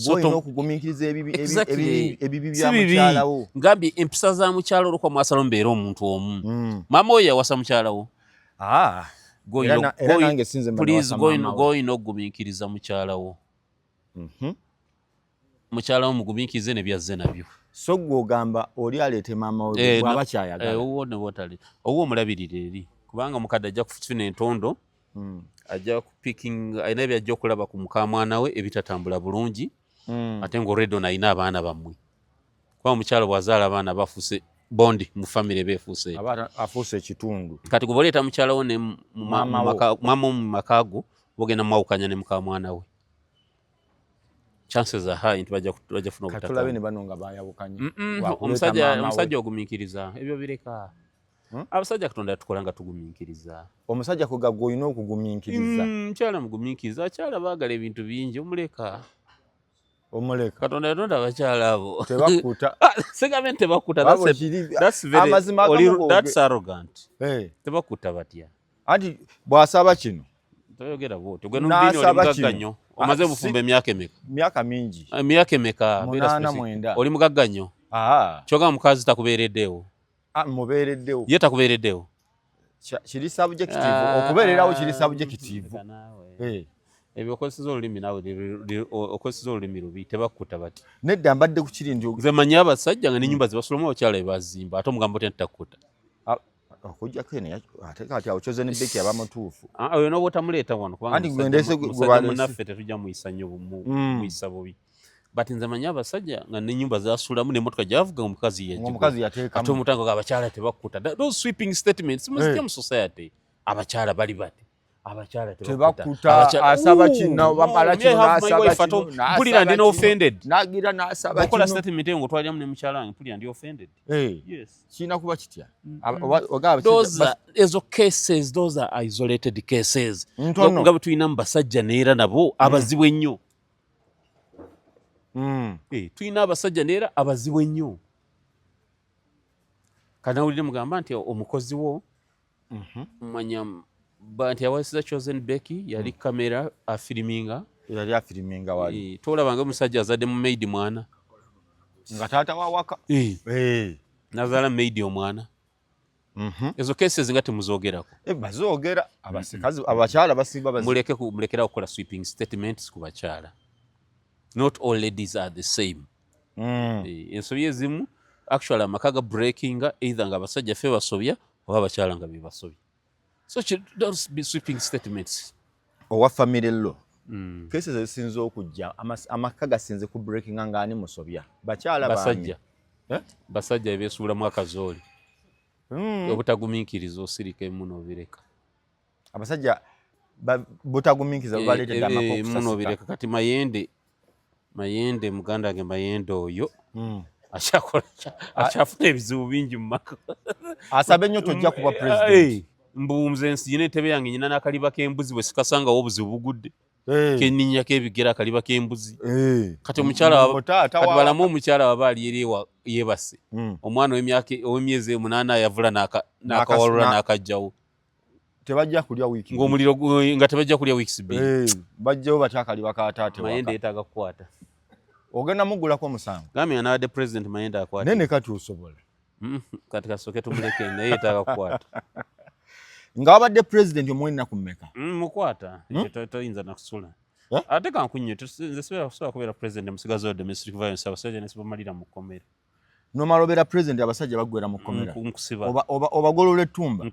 Gw'olina okugumiikiriza ebibi bya mukyala wo. Ngambye empisa za mukyala olwokuba mwasalawo mbeera omuntu omu. Maama we yawasa mukyala wo. Era nange sinze mbawasa maama wo. Gw'olina okugumiikiriza mukyala wo. Mukyala wo mugumiikirize ne byazze nabyo. So gw'ogamba oli aleete maama we bw'aba kyayagala. Owuwo ne bw'otali. Owuwo omulabirira eri. Kubanga mukadde ajja kufuna entondo. Ajja kupicking ayina byajja okulaba ku mukamwana we ebitatambula bulungi. Ate ng'olredde ono ayina abaana bammwe. Kuba mukyala bw'azaala abaana bafuuse bondi mu famire beefuuse. Afuuse ekitundu. Kati gwe bw'oleeta mukyala wo ne maama mu maka go bogenda mwawukanya ne mukamwana we. Chances are high nti bajja funa obutaka. Katulabe ne bano nga bayawukanye. Omusajja ogumiikiriza ebyo bireka. Abasajja Katonda tukola nga tugumiikiriza. Omusajja kugagwa olina okugumiikiriza. Mukyala mugumiikiriza. Akyala baagala ebintu bingi omuleka. Omuleka. Katonda yatonda abakyala abo. Tebakuta. Segamente tebakuta. That's arrogant. Tebakuta batya. Anti bw'asaba kino. Toyogera bw'otyo. Gwe n'oludini oli mugagga nnyo. Omaze bufumba emyaka emeka? Myaka mingi. Emyaka emeka? 89. Oli mugagga nnyo? Kyogamba mukazi takubeereddewo? Mubeereddewo. Ye takubeereddewo? Kiri subjective. Okubeererawo kiri subjective. Ebyo okozesa olulimi naawe okozesa olulimi lubi tebakuta bati. Nedda mbadde ku kirindi. Nze manyi abasajja nga n'ennyumba ze basulamu abakyala be bazimba ate omugamba otya ntakuta. Okujjako eno ate kati awo kyoze ne Beki aba mutuufu. Oyo n'oba otamuleeta wano kubanga musajja munnaffe tetujja muyisa nnyo muyisa bubi. But nze manyi abasajja nga n'ennyumba zasulamu n'emmotoka gyavuga omukazi yajja. Omukazi yateekamu. Ate omutango abakyala tebakuta. Those sweeping statements muzijja mu society. Abakyala bali bati. Abakyala tebakuta. Asaba kino bamala kino n'asaba kino. Mpulira ndi offended. Nagira n'asaba kino. Okola statement eyo ng'otwaliramu ne mukyala wange mpulira ndi offended. Yes. Kiina kuba kitya. Ezo cases, those are isolated cases. Nga bwe tulinamu basajja neera nabo abazibu ennyo. Tulina abasajja neera abazibu ennyo. Kanawulire mugamba nti omukozi wo mmanya nti yawasiza Chosen Becky yali kamera afiriminga. Yali afiriminga wali. Tolabanga omusajja azadde mu maid mwana. Nga taata wa waka. Nazaala maid omwana. Ezo cases nga temuzoogerako. Bazoogera abakyala basimba bazi. Mulekera okukola sweeping statements ku bakyala. Not all ladies are the same. Ensobi ezimu actually amaka ga breaking either nga abasajja ffe basobya oba abakyala nga bebasobya. So those be sweeping statements. Owa family law. Cases ezisinza okujja amaka gasinze ku breaking nga ani musobya. Bakyala basajja. Basajja ebesuulamu akazooli. Obutagumiikiriza osirika muno bireka. Abasajja butagumiikiriza baleetedde amakofu muno bireka kati Mayende muganda wange Mayende oyo akyafuna ebizibu bingi mu maka. Asabe nnyo tojja kuba president. Mbuumze ensi yina entebe yange nyina n'akaliba k'embuzi bwe sikasangawo obuzibu bugudde. keninya kebigera kaliba kembuzi kati omukyala kati balamu omukyala waba ali eri yebase omwana ow'emyezi 8 yavula n'akawalula n'akajjawo tebajja kulya wiki ng'omuliro nga tebajja kulya weeks 2 bajjawo batya kaliba ka taate waka mayende yetaaga kukwata ogenda muggulako omusango gambye nga n'abadde president mayende akwata nene kati osobola kati kasooke tumuleke naye yetaaga kukwata nga wabadde president omwena ku mmeka mukwata toyinza nakusula ate kankunnyo nze sobola kubeera president musigazi wa domestic violence abasajja ne sibamalira mu kkomera nomala obeera president abasajja baggwera mu kkomera nkusiba obagolola ettumba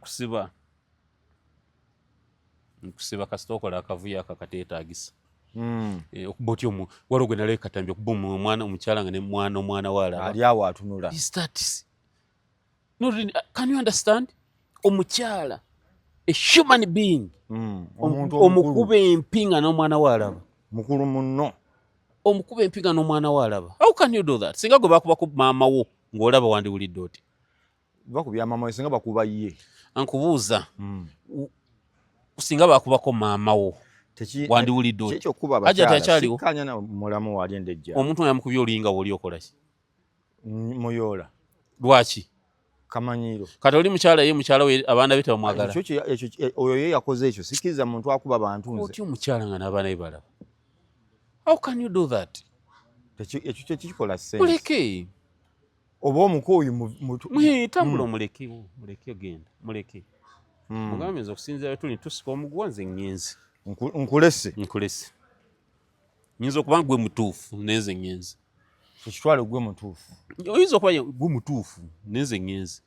nkusiba kasita okola akavuyo aka kateetaagisa okuba otyo waliwo gwe naleka katambi okuba omwana omukyala nga ne omwana waalaba ali awo atunula can you understand omukyala a human being omukuba empinga n'omwana waalaba mukulu munno omukuba empinga n'omwana waalaba how can you do that singa gwe bakubaku maama wo ng'olaba wandiwulidde oti bakubya maama we singa bakuba ye ankubuuza singa bakubako maama wo wandiwulidde oti ajja takyaliwo mulamu wali endejja omuntu yamukubya olinga woli okolaki muyoola lwaki kamanyiro kati oli mukyala ye mukyala we abaana be tebamwagala oyo ye yakoze ekyo sikiriza muntu akuba bantu nze otyo omukyala nga n'abaana be balaba how can you do that ekyo kyekikola sense muleke oba omuko oyo tambula muleke ogenda muleke mugambe nze okusinzira tuli tusika omuguwa nze ŋŋenzi nkulese nyinza okuba gwe mutuufu nenze ŋŋenzi ekitwale gwe mutuufu oyinza okuba gwe mutuufu nenze ŋŋenzi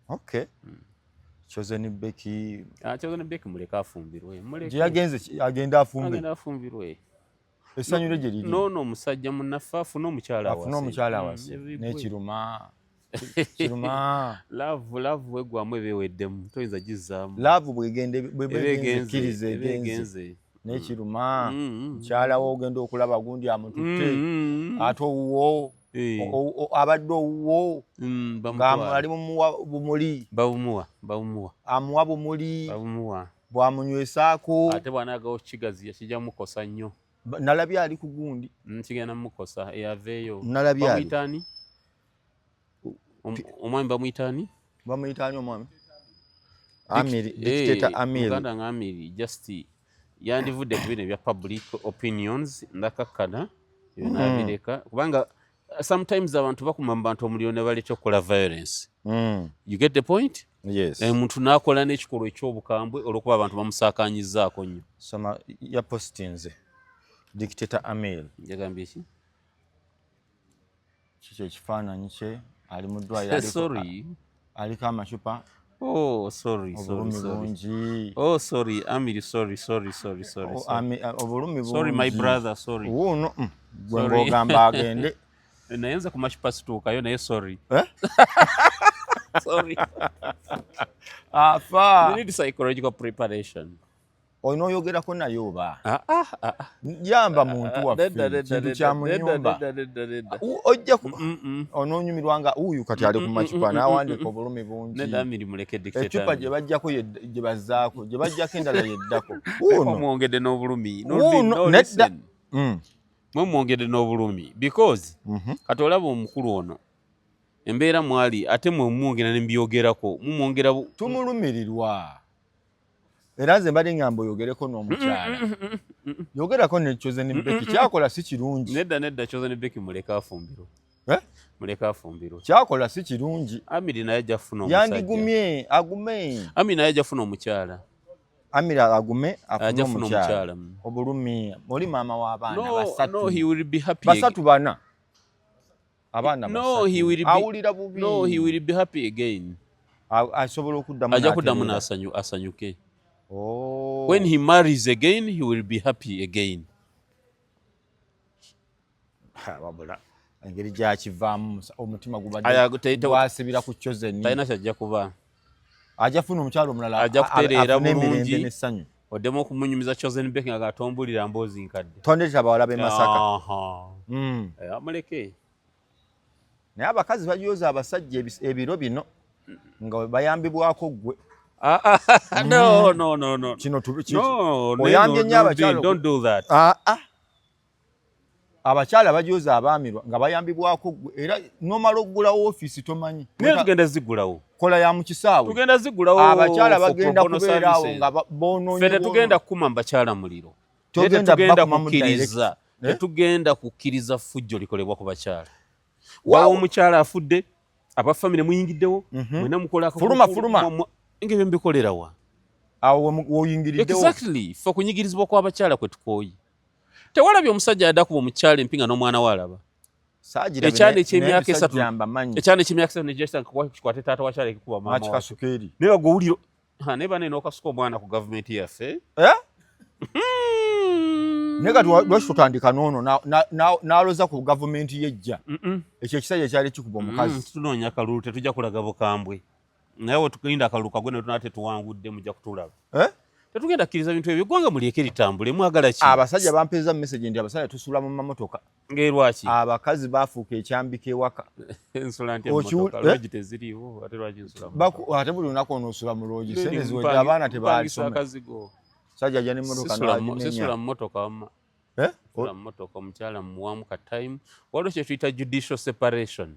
okay Chosen Beki muleke afumbirwe gye yagenze agenda afumbirwe essanyu lye liri no omusajja munnaffe afuna omukyala awase n'ekiruma kiruma love wegwamu ebeweddemu toyinza gizzaamu love bwegenze egenze n'ekiruma mukyala wo ogenda okulaba gundi amututte ate owuwo abadde owuwo ng'ali bumuli amuwa bumuli bw'amunywesaako ate bw'anaagawo kigazi yakijja mukosa nnyo nalabye ali ku gundi kigenda mukosa eyaveeyo nalabye bamuyitaani omwami bamuyitaani omwami Amiri dictator Amiri Uganda nga Amiri just yandivudde ku bino ebya public opinions ndakakkana byonabireka kubanga sometimes abantu bakuma mu bantu omuliro ne baleeta okukola violence you get the point yes muntu n'akola n'ekikolwa eky'obukambwe olw'okuba abantu bamusaakanyizaako nnyo sama yapostinze dictator Amiri yagambye ki kikyo ekifaananyi kye ali mu ddwaliro sorry aliko amacupa sorry Amiri sorry obulumi bungi sorry my brother sorry wuno gwe ng'ogamba agende nayenza ku macupa situukayo naye sorry sorry afa you need psychological preparation olina oyogerako naye oba jamba muntu waffe kintu kya mu nnyumba ojja onoonyumirwa nga uyu kati ali ku macupa n'awandiika obulumi bungi ecupa gye bajjako gye bazzaako gye bajjako endala yeddako mwongedde n'obulumi nedda mwongedde n'obulumi because kati olaba omukulu ono embeera mwali ate mwemwongera ne mbyogerako mumwongera tumulumirirwa era nze mbadde ngamba oyogereko n'omukyala yogerako ne Chosen Beki kyakola si kirungi nedda Chosen Beki muleke afumbirwe kyakola si kirungi Amiri naye ajja kufuna omusajja yandigumye agume Amiri naye ajja kufuna omukyala Amiri agume afune omukyala obulumi oli maama w'abaana basatu bana abaana awulira bubi he will be happy again asobola okuddamu ajja kuddamu n'asanyuke when he marries again he will be happy again wabula engeri gyakivaamu omutima gwasibira ku Chosen talina kyajja kuba ajja funa omukyalo omulala ajja kutereera bulungi n'essanyu oddemu okumunyumiza Chosen Beki nga gatombulira mboozi nkadde tondeta bawalabe Masaka amuleke naye abakazi bajooza abasajja ebiro bino nga bayambibwako gwe No. Kino Oyambye nnyo abakyala. Don't do that. Abakyala bajoza abaami nga bayambibwako era nomala okugula ofiisi tomanyi. Naye tugenda zigulawo. Kola ya mu kisaawe. Tugenda zigulawo. Abakyala bagenda kubeerawo nga bonoonye. Ffe tetugenda kukuma mu bakyala muliro. Tugenda kukkiriza. Tetugenda kukkiriza ffujjo likolebwa ku bakyala. Waawo omukyala afudde, abafamire muyingiddewo, mwena mukola fuluma. Ngebe mbikolera wa? Awo woyingiriddewo. Exactly. Ffe kunyigirizibwa kw'abakyala kwe tukooye. Tewalabye omusajja adakuba omukyala empinga n'omwana we alaba. Ekyana eky'emyaka 3. Ekyana eky'emyaka 3 ne Jason kikwate taata wa kyala ekikuba maama wa. Kasukeeri. Naye bagowuliro. Ne bane n'okasuka omwana ku gavumenti yaffe. Ne kati lwaki tutandika n'ono n'aloza ku gavumenti yejja. Ekyo ekisajja kyali kikuba omukazi. Tunoonya akalulu tetujja kulaga bukambwe. Naye we tukulinda akalulu kagwe ne tunate tuwangudde mujja kutulaba. Tetugenda kkiriza bintu ebyo ggwanga mulyeke litambule mwagala ki? Abasajja bampeeza message nti abasajja tusula mu mamotoka. Ng'erwaki? Abakazi baafuuka ekyambika ewaka. Ensula nti emmotoka loogi teziriiwo ate lwaki nsula mu ate buli lunaku onoosula mu loogi sente ziwedde abaana tebaalisoma. Sajja ajja n'emmotoka n'aginenya. Sisula mu mmotoka wamma. Sisula mu mmotoka omukyala mmuwaamu ka time. Waliwo kye tuyita judicial separation.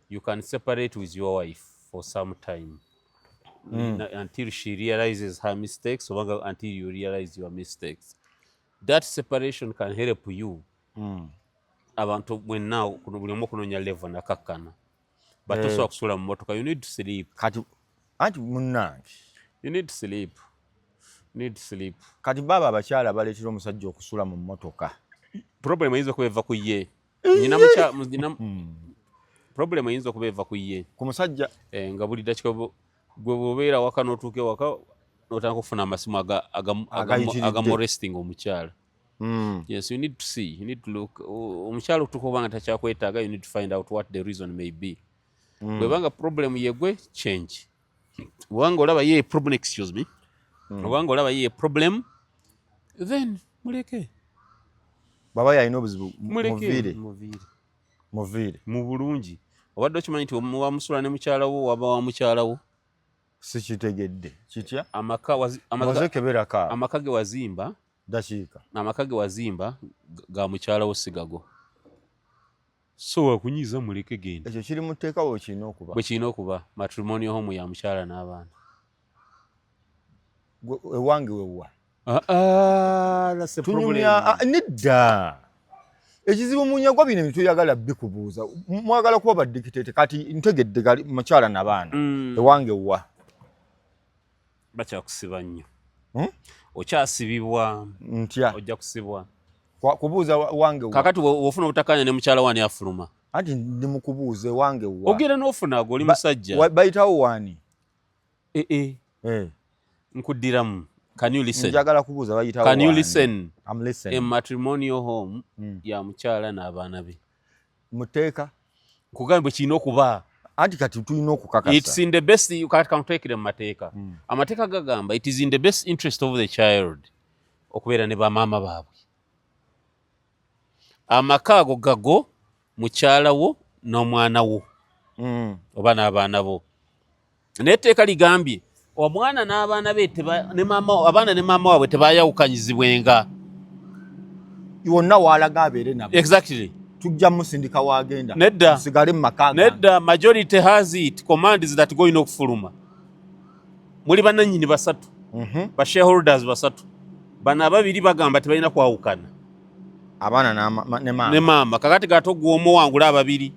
You can separate with your wife for some time. Until she realizes her mistakes or until you realize your mistakes. That separation can help you. Abantu mwenna buli omu okunoonya level nakakkana. But tosobola kusula mu mmotoka. You need to sleep. Kati anti munnange. You need to sleep. Need to sleep. Kati baba abakyala baleetera omusajja okusula mu mmotoka. Problem eyinza okuba eva ku ye. Problem eyinza okuba eva ku ye. Ku musajja nga buli dakika gwe bwobeera waka n'otuuka ewaka n'otandika okufuna amasimu agamoresting omukyala. Yes, you need to see. You need to look. Omukyala okutuuka obanga takyakwetaaga, you need to find out what the reason may be. Bwebanga problem ye gwe, change. Bwebanga olaba ye problem, excuse me. Bwebanga olaba ye problem, then muleke. Baba yalina obuzibu muviire. Mu bulungi. Obadde okimanyi nti muba musula ne mukyala wo waba wa mukyala wo? Sikitegedde. Kitya? Amaka ge wazimba. Dakiika. Amaka ge wazimba ga mukyala wo sigago. So wakunyiza muleke genda. Ekyo kiri mu tteeka bwe kirina okuba. Bwe kirina okuba. Matrimonial home ya mukyala n'abaana. Ewange wewa. That's a problem. Nedda. Ekizibu munyagwa bino ebituyagala bikubuuza. Mwagala kuba badikitete kati ntegedde gali mukyala n'abaana. Ewange wa. Bakyakusiba nnyo. Okyasibibwa. Ntya. Ojja kusibwa. Kubuuza wange wa. Kakati wofuna obutakkaanya ne mukyala wani afuluma. Anti ndi mu kubuuza wange wa. Ogenda n'ofuna oli musajja. Bayitawo wani. Nkuddiramu. Can you listen? Njagala kubuuza bayitawo wani. Can you listen? I'm listening. A matrimonial home ya mukyala n'abaana be. Muteeka. Kugambye kirina okuba. Anti kati tulina okukakasa. It's in the best, you can't take them mateeka. Amateeka gagamba it is in the best interest of the child okubeera ne bamaama baabwe. Amaka ago gago mukyala wo n'omwana wo oba n'abaana bo. N'etteeka ligambye omwana n'abaana be abaana ne maama waabwe tebayawukanyizibwenga. Yonna waalaga abeere nabo. Exactly. Tujja musindika wagenda. Nedda. Musigale mu maka. Nedda, majority has it. Commands that go okufuluma. Muli bannannyini basatu. Ba shareholders basatu. Bano ababiri bagamba tebalina kwawukana. Abaana ne maama. Ne maama. Kakati gato gwomu wangula ababiri.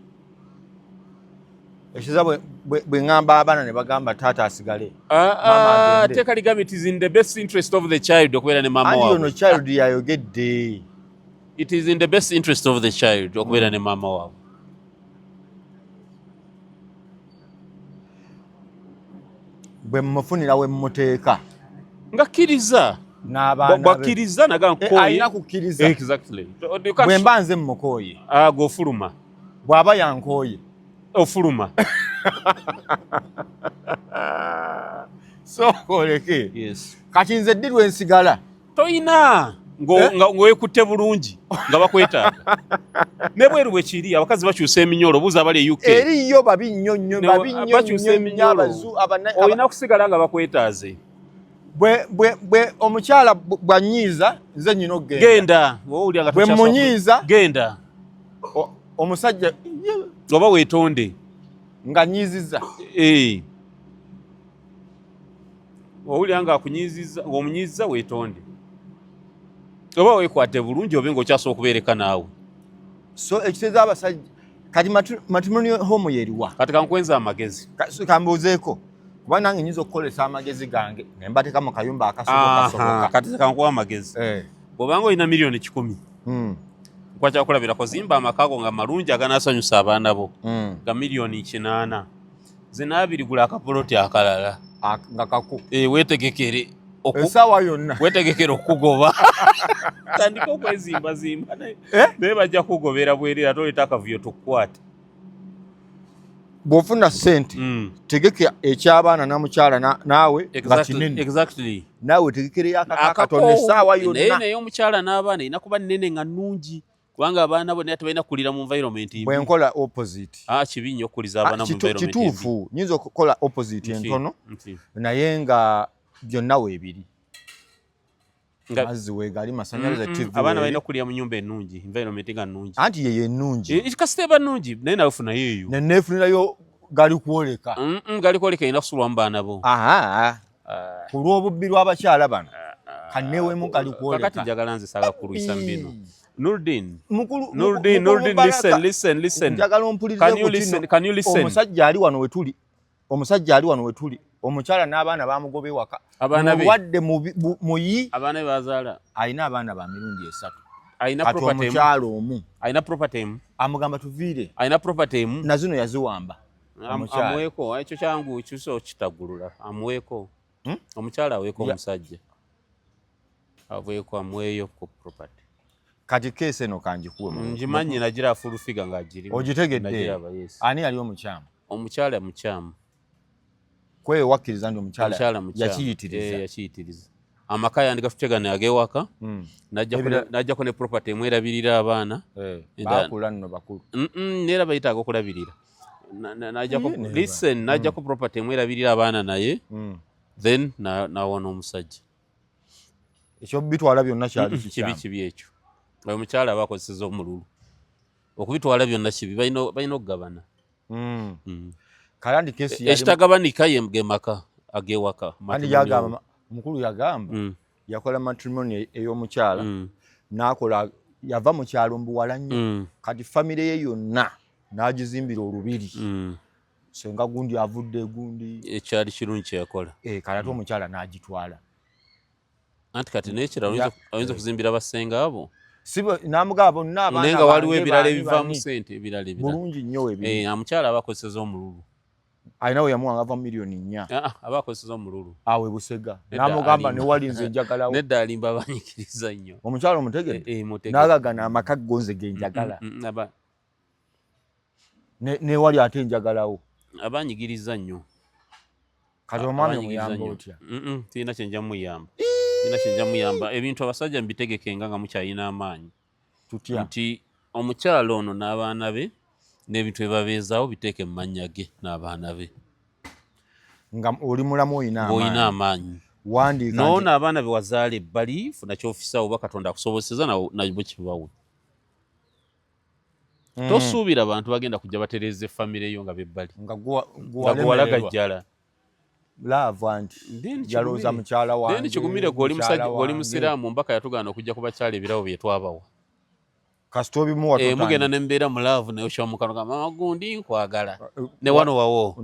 Ekiza bwe ngamba abaana ne bagamba taata asigale. Teeka ligamba it is in the best interest of the child okubeera ne maama waabwe. Ani ono child yayogedde. It is in the best interest of the child okubeera ne maama waabwe. Bwe mmufunira we mmuteeka. Ngakkiriza. N'abaana be. Bwakkiriza naga nkooye. Alina kukkiriza. Exactly. Bwe mba nze mmukooye. G'ofuluma. Bw'aba yankooye. Ofuluma. So oleke. Yes. Kati nze ddi lwe nsigala. Toyina. ng'owekutte bulungi nga bakwetaaga ne bweru bwe kiri abakazi bakyusa eminyolo buuza abali UK eriyo babi nnyo nnyo bakyusa eminyolo olina kusigala nga bakwetaaze bwe omukyala bwanyiiza nze nnyina okugenda bwe munyiiza genda omusajja oba weetonde nga nyiizizza owulira nga akunyiizizza ng'omunyiizizza weetonde oba weekwate bulungi obe ng'okyasobola okubeereka naawe so ekitegeeza abasajja kati matrimonial home yeriwa kati kankwenza amagezi kambuuzeeko kuba nange nyinza okukolesa amagezi gange ne mbateeka mu kayumba akasoboka kati kankuwa amagezi bw'obanga olina miliyoni 10 kwakyakulabirako zimba amakago nga malungi aganaasanyusa abaana bo nga miliyoni 8 zinaabirigula akapoloti akalala nga kaku weetegekere essaawa yonna weetegekere okugoba tandika okwezimbazimba naye bajja kugobera bwerera ate oleeta akavuyo tukukwate bw'ofuna ssente tegeka eky'abaana namukyala naawe nga kinene naawe tegekereyo akakatonda essaawa yonna naye omukyala n'abaana erina kuba nnene nga nnungi kubanga abaana bo naye tebalina kukulira mu environment mbi bwenkola opposite kibi nnyo okukuliza abaana mu environment mbi kituufu nyinza okukola opposite entono naye nga byonna weebiri mazzi weegali masanyalaze TV abaana balina okulira mu nnyumba ennungi environment nga nnungi anti yeyo ennungi kasita eba nnungi naye nawe funayo eyo neneefunirayo gali kwoleka gali kwoleka erina kusulwa mu baana bo ku lw'obubbi lw'abakyala bano kanneewemu gali kwoleka kakati njagala nze saaga kulwisa mbino Nurdin, listen. Njagala ompulirize Can you listen? Omusajja ali wano wetuli. Omukyala n'abaana bamugoba ewaka. Wadde muyi. Abaana be bazaala. Alina abaana ba mirundi 3. Alina property. Omukyala omu. Alina property. Amugamba tuviire. Alina property. Na zino yaziwamba. Amweko, ekyo kyangu kiso kitagulula. Amweko. Omukyala aweeko omusajja. Aweeko amweyo ku property. Kati keese eno kanjikuwe njimanyi nagira full figure nga agirimu ogitegedde ani yali omukyama omukyala mukyamu kwe wakkiriza ndi omukyala yakiyitiriza amaka yandi gatutegana agewaka najjako ne property emwerabirira abaana bakula nno bakulu neera bayitaaga okulabirira najjako property emwerabirira abaana naye then nawona omusajja ekyo bitwala byonna kyali kibi ekyo omukyala bakozeseza omululu okubitwala byonna kibi balina okugabana kalandi kesi ekitagabanika gemaka agewaka omukulu yagamba yakola matrimony ey'omukyala n'akola yava mu kyalo mbuwala nnyo kati famire ye yonna n'agizimbira olubiri senga gundi avudde gundi ekyali kirungi kyeyakola kati ate omukyala n'agitwala anti kati n'ekirala oyinza okuzimbira basenga abo namugaba bonna abaana naye nga waliwo ebirala ebivaamu ssente ebirala bulungi nnyo weebiri omukyala aba akozeseza omululu alina we yamuwanga ava miliyoni 4 aba akozeseza omululu awe busega namugamba newali nze njagalawo nedda alimba abanyikiriza nnyo omukyala omutegedde n'agagana amaka gonze ge njagala newali ate njagalawo abanyigiriza nnyo kati omwami muyamba otya tirina kyenja muyamba ebintu abasajja mbitegekenga nga mukyalina amaanyi nti omukyala ono n'abaana be n'ebintu ebabeezaawo biteeke mu mannya ge n'abaana be nga oli mulamu oyina amaanyi noono abaana be wazaala ebbali funa kyofisawo oba katonda akusobozeseza nabo kibawe tosuubira abantu bagenda kujja batereeza effamire yo nga bebbali nga gwalagajjala yalooza mukyala wange kigumire gwoli musiraamu mbaka yatugaana okujja ku bakyala ebirabo bye twabawa kasita obimuwa mugenda ne mbeera mu laavu naye okyomukano ga mama gundi nkwagala ne wano wawo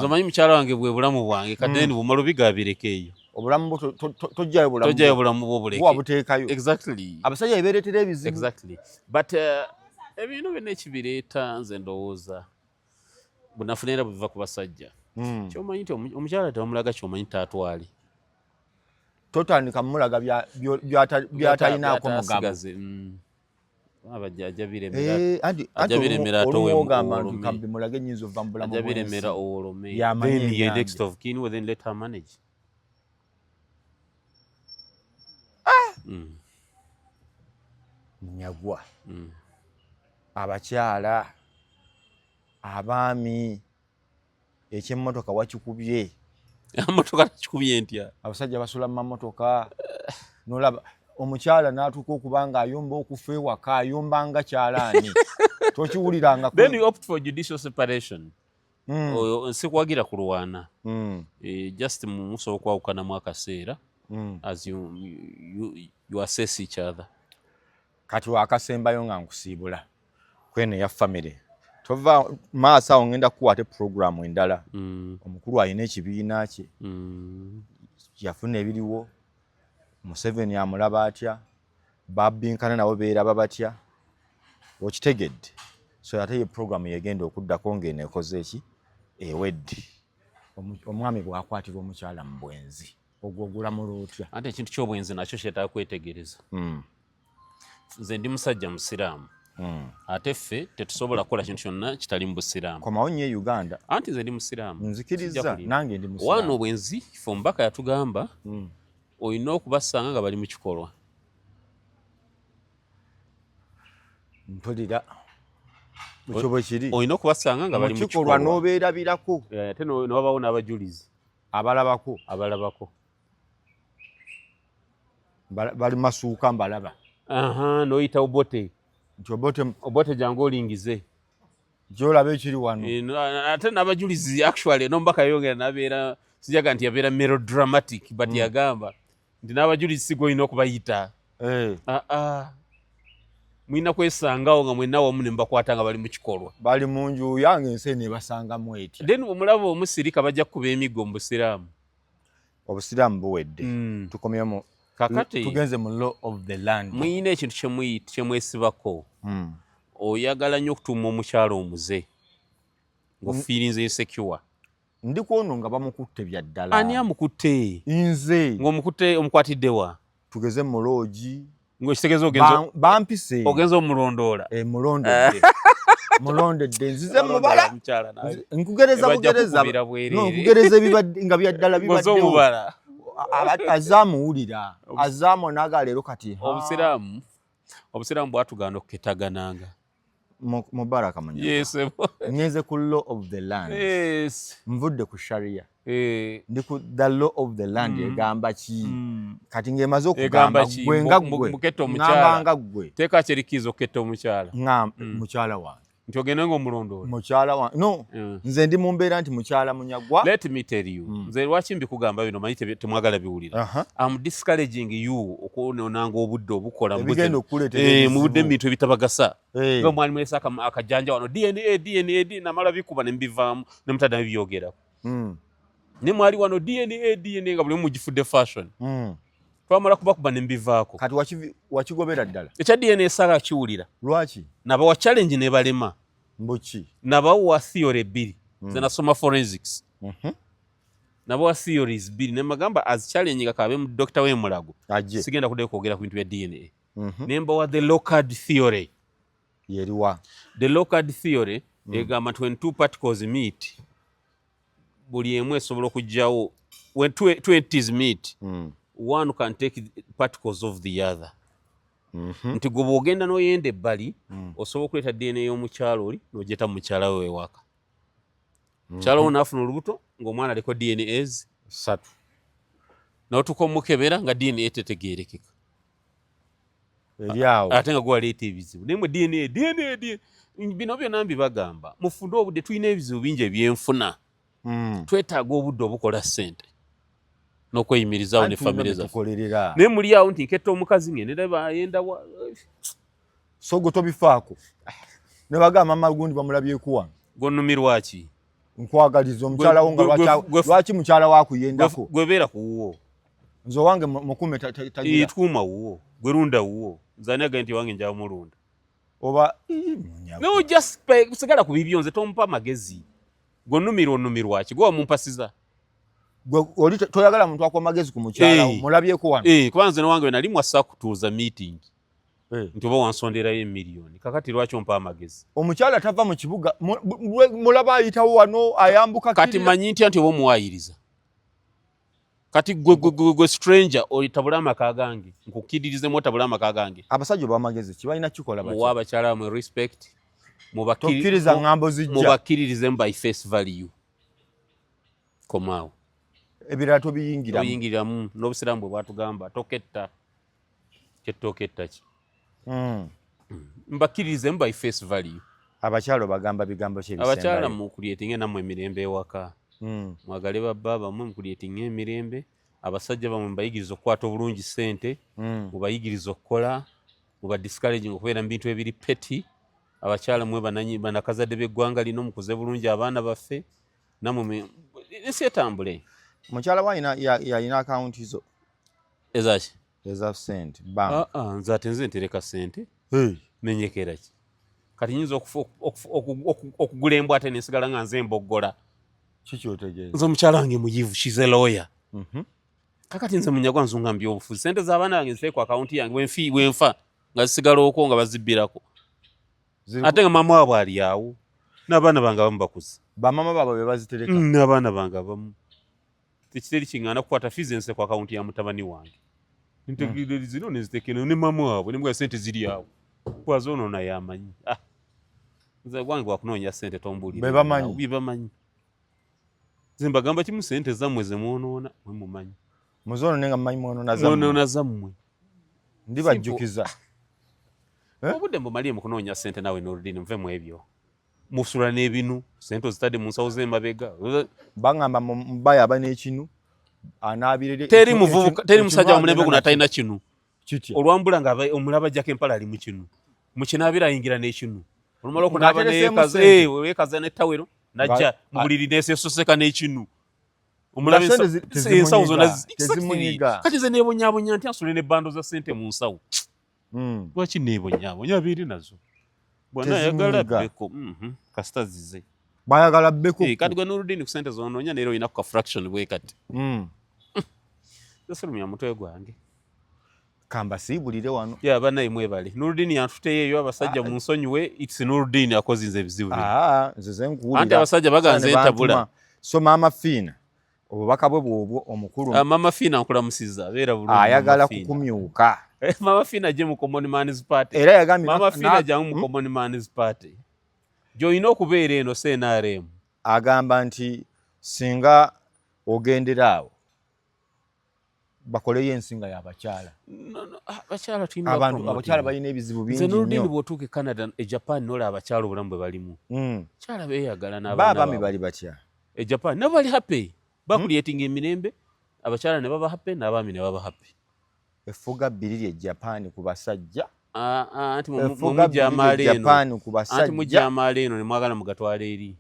zomanyi mukyala wange bwe bulamu bwange kadde ni bumala obigabireko eyo obulamu tojjayo bulamu bwo buteekayo exactly abasajja beereetera ebizibu exactly but ebintu byonna ekibireeta nze ndowooza bunafu era buva ku basajja kyomanyi nti omukyala tewamulaga kyomanyi taatwale totandika mulaga byatalinaako mugabo ajja biremera mulage nyinza ova mu bulamu ajja biremera owolome yamanyi next of kin then let her manage Munyagwa abakyala abaami ekyemmotoka wakikubye emotoka nakikubye ntya abasajja basula mu mamotoka nolaba omukyala n'atuuka okuba nga ayomba okufa ewaka ayomba nga kyalaani tokiwuliranga then you opt for judicial separation nsikwagira kulwana just musobola okwawukanamu akaseera as you assess each other. Kati wakasembayo nga nkusiibula kwene ya family tova maaso awo ngenda kukwata programu endala omukulu alina ekibiina kye yafuna ebiriwo Museveni amulaba atya babbinkana nabo beeraba batya okitegedde so ate ye programu yegenda okuddako ng'eno ekoze eki ewedde omwami bw'akwatirwa omukyala mu bwenzi ogwo ogulamulo otya ate ekintu ky'obwenzi nakyo kyetaaga kwetegereza nze ndi musajja musiraamu ate ffe tetusobola kukola kintu kyonna kitali mu busiraamu komawo nnyo e Uganda anti nze ndi musiraamu nzikiriza nange ndi musiraamu wano obwenzi ffe omubaka yatugamba olina okubasanga nga bali mu kikolwa mpulira ekyo bwe kiri olina okubasanga nga bali mu kikolwa n'obeerabirako ate nobabawo n'abajulizi abalabako bali masuuka mbalaba n'oyita obote nti obote jangu olingize gyolaba ekiri wano ate n'abajulizi actually n'omubaka yayongera n'abeera sijaga nti yabeera melodramatic but yagamba nti n'abajulizi si golina okubayita mulina kwesangawo nga mwenna wamu ne mbakwata nga bali mu kikolwa bali mu nju yange ensi nebasangamu etya then omulaba omusirika bajja kukuba emiggo mu busiraamu obusiraamu buwedde tukomyemu kakati tugenze mu law of the land muyina ekintu kyemwesibako oyagala nnyo okutuuma omukyala omuze ng'ofiirinze insecure ndi kwono nga bamukutte bya ddala ani amukutte nze ng'omukutte omukwatiddewa tugeze mu loogi ng'okitegeeza bampise ogenza omulondoola mulondedde nzize mubala nkugereza bugereza nkugereza ebibadde nga bya ddala bibaddewo azaamuwulira azaamu naaga leero kati obusiraamu bwatuganda okuketagananga Mubaraka Munyagwa ngenze ku law of the land nvudde ku sharia ndi ku the law of the land egamba ki kati ngemaze okugamba gwe nga gwe ngamba nga gwe teeka kyerikizo oketta omukyala mukyala wange nti ogende ng'omulondoola mukyala wange no nze ndi mu mbeera nti mukyala Munyagwa let me tell you nze lwaki mbikugamba bino manyi temwagala biwulira am discouraging you okwononanga obudde obukola mu budde mu bintu ebitabagasa nga omwali mulesa akajjanja wano DNA namala bikuba ne mbivaamu ne mutaddamu byogerako ne mwali wano DNA nga buli mugifudde fashion twamala kubakuba ne mbivaako kati wakigobera ddala ekya DNA esaaga kiwulira lwaki nabawa challenge ne balema mbuki nabawa theory bbiri nze nasoma forensics nabawa theories bbiri ne magamba as challenge nga kabe mu Dr. Wemulago sigenda kudde kwogera ku bintu bya DNA ne mbawa the locard theory yeriwa the locard theory egamba when two particles meet buli emu esobola okujjawo when two entities meet one can take particles of the other nti gwe bw'ogenda n'oyenda ebbali osobola okuleeta DNA y'omukyalo oli n'ogyeta mu mukyala we ewaka mukyala wo n'afuna olubuto ng'omwana aliko DNAs 3 n'otuuka omukebera nga DNA tetegeerekeka eryawo ate nga gwaleeta ebizibu naye mwe DNA bino byonna mbibagamba mufune obudde tulina ebizibu bingi ebyenfuna twetaaga obudde obukola ssente n'okweyimirizawo ne famire zaffe naye muli awo nti nketta omukazi ngende bayenda so gwe tobifaako ne bagamba mama gundi bamulabyeku wange gonnumirwa ki nkwagaliza omukyala wo nga lwaki mukyala wakuyendako gwe beera ku wuwo nze owange mukume tagira tuuma wuwo gwe runda wuwo nzani agaye nti wange njaba mulunda oba no just sigala ku bibyo nze tompa magezi gonnumirwa ki gwe wamumpasiza oli toyagala muntu akwa magezi ku mukyala mulabyeku wano kuba nze n'owange nali mwassa kutuuza meeting nti oba wansonderayo emiliyoni kakati lwaki ompa amagezi omukyala tava mu kibuga mulaba ayitawo wano ayambuka kati manyi ntya nti oba omuwayiriza kati gwe stranger otabula amaka gange nkukiririzemu otabula amaka gange abasajja bamagezi kibalina kikola bati muwa abakyala mu respect tokkiriza ngambo zijja mubakiririzemu by face value komaawo ebirala tobiyingiramu oyingiramu n'obusiraamu bwe bwatugamba toketta kyetoketta ki mbakiririzemu by face value abakyala bagamba bigambo kyebisembayo abakyala mu kulietinga namwe emirembe ewaka mwagale babba bamwe mu kulietinga emirembe abasajja bamwe mbayigiriza okukwata obulungi ssente mubayigiriza okukola muba discouraging okubeera mu bintu ebiri peti abakyala mwe banakazadde b'eggwanga lino mukuze bulungi abaana baffe namwe ensi etambule mukyala wa yalina akawunti zo ezaki eza ssente bank nze ate nze ntereka ssente menyekera ki kati nyinza okugula embwate nensigala nga nze mboggola kikyotegeeza nze omukyala wange muyivu she's a lawyer kakati nze munyagwa nzunga mu byobufuzi ssente z'abaana bange nziteeka ku akawunti yange wenfa nga zisigala okwo nga bazibbirako ate nga mama waabwe ali awo n'abaana bange abamu bakuze bamama baabwe be bazitereka n'abaana bange abamu tekiteri kiŋŋaana kukwata fizi ense ku akawunti ya mutabani wange ntegeereri zino neziteekeno ne mama waabwe ne mbwa ssente ziri awo bwazoonoona yamanyi nze gwange wakunoonya ssente tombuulira bebamanyi nze mbagamba kimu ssente zammwe ze mwonoona mwe mumanyi muzoonone nga mumanyi mwonoona zammwe ndibajjukiza obudde mbumalire mu kunoonya ssente nawe n'oludini muve mu ebyo musula n'ebinu ssente ozitadde mu nsawo z'emabega baŋŋamba mubaya aba n'ekinu anaabirere teri musajja wa mulembe guno atalina kinu olwambula nga omulaba ajjako empala ali mu kinu mu kinaabira ayingira n'ekinu olumala okunaaba weekaza n'ettawero najja mu buliri neesesoseka n'ekinu omulaba ensawo zonna kati ze neebonyaabonya nti asule n'ebbando za ssente mu nsawo lwaki neebonyaabonya biiri nazo bwana ayagala bbeko kasita zize bayagala bbeko kati gwe n'oludini ku ssente zonoonya neera olinaku ka fraction bwe kati zesulumya mutwe gwange kamba siibulire wano banaye mwebale n'oludini yantuteyo eyo abasajja mu nsonyiwe its n'oludini akozinze ebizibu nze zenkuwulira anti abasajja baganze entabula so maama fiina obubaka bwe bwobwo omukulu maama fiina nkulamusiza abeera bulungi ayagala kukumyuka Mama Fina je mu Common Man's Party. Era yagambye Mama Fina jangu mu Common Man's Party. Joino okubeera eno SNRM. Agamba nti singa ogenderaawo bakoleyo ensinga y'abakyala. Abakyala tulina abantu abakyala balina ebizibu bingi nnyo. Zenoludini bw'otuuka e Canada e Japan nola abakyala obulamu bwe balimu. Abakyala beeyagala n'abaana baabwe. Baabami bali batya? E Japan nabo bali happy. Bakulietinga emirembe abakyala ne baba happy n'abaami ne baba happy. Efuga bbiriri e Japan ku basajja. Anti mujamaala eno ne mwagala mugatwala eri.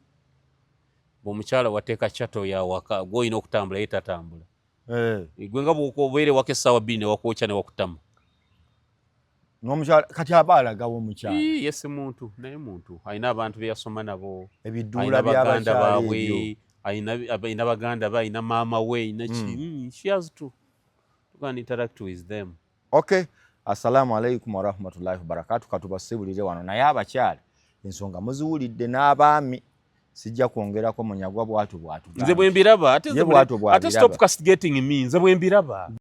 Bw'omukyala wateeka chato ya waka gw'olina okutambula yetatambula. Gwe nga bw'obeere waka essaawa bbiri ne wakwokya ne wakutama. N'omukyala kati aba alagawo omukyala. Yes muntu naye muntu alina abantu be yasoma nabo. Ebidduula by'abakyala ebyo. Alina baganda be alina maama we alina ki. She has to go and interact with them. Okay. Assalamu alaikum wa rahmatullahi wa barakatuh. Katubasibulire wano naye abakyala ensonga muziwulidde n'abaami sijja kwongerako munyagwa bwatu. Nze bwe mbiraba ate stop castigating me nze bwe mbiraba.